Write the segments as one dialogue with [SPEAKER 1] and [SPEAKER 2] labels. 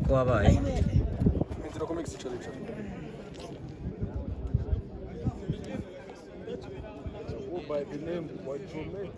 [SPEAKER 1] Ko wabaye
[SPEAKER 2] inzira ko Mexico cyo by the name was Jomex.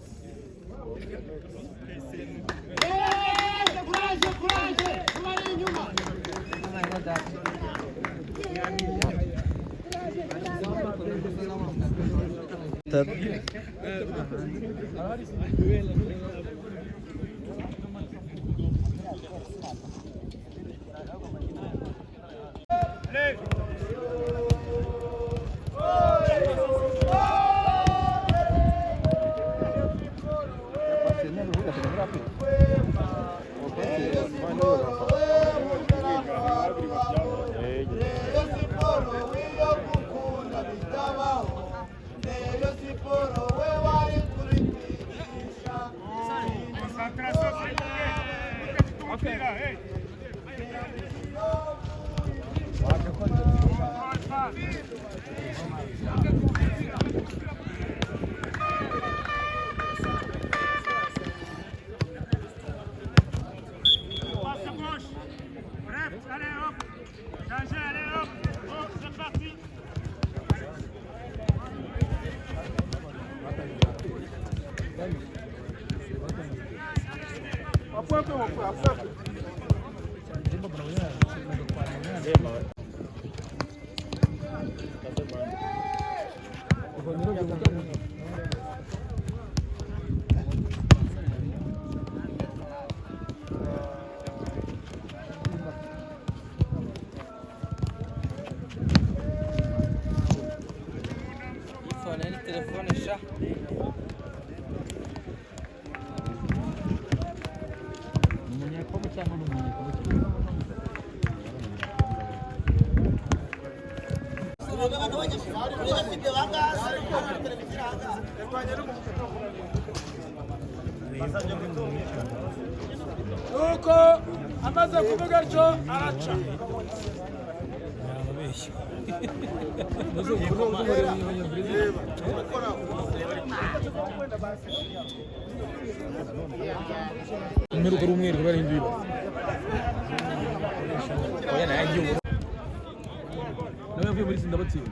[SPEAKER 1] telefone sha umunyakobo cyangwa umunyakobo
[SPEAKER 2] nuko amaze kuvuga atyo araca
[SPEAKER 3] Meruka rumwe rwari ndiba oya nagiye nawe yavuye muri sinda batsinda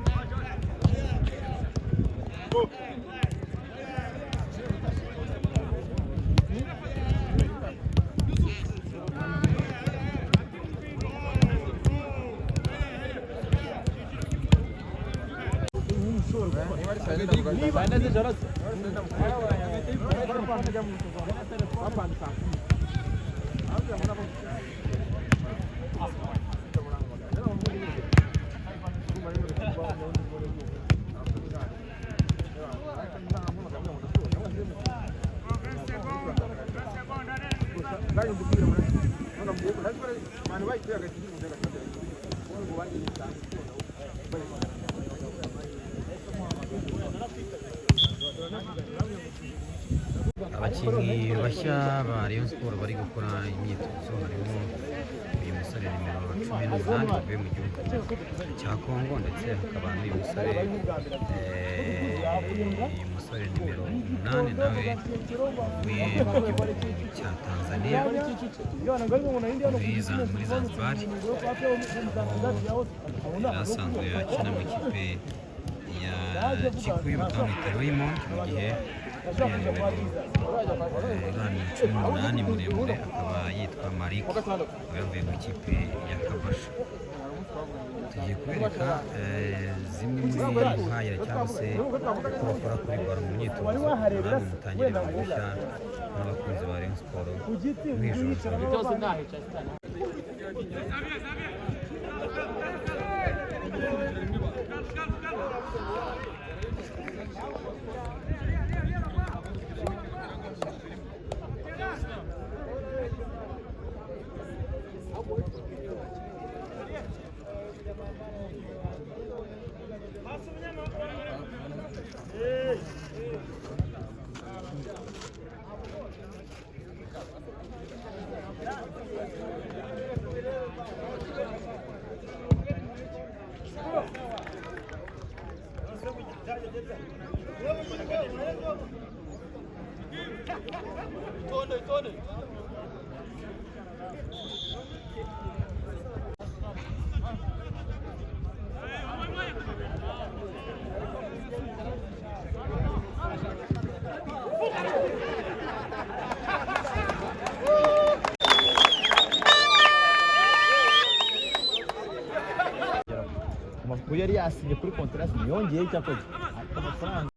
[SPEAKER 1] abakinnyi bashya ba Rayon Sports bari gukora imyitozo harimo uyu musore nimero 18 uvuye mu gihugu cya Congo ndetse hakaba n'uyu musore nimero 8 nawe uvuye mu gihugu cya Tanzania muri Zanzibar asanzwe akina mu ikipe ya Chikuyu bakamwita Raymond mu gihe umunani muremure akaba yitwa Marik yavuye mu ikipe ya Kabasha. Tugiye kubereka zimwe muri buhayira cyangwa se uko bakora kuri baro mu myitozo namwe mutangire mugushya n'abakunzi ba Rayon Sports mwijoro.
[SPEAKER 4] amakuru yari yasinye kuri kontrasi yongeye icyo akoze amafaranga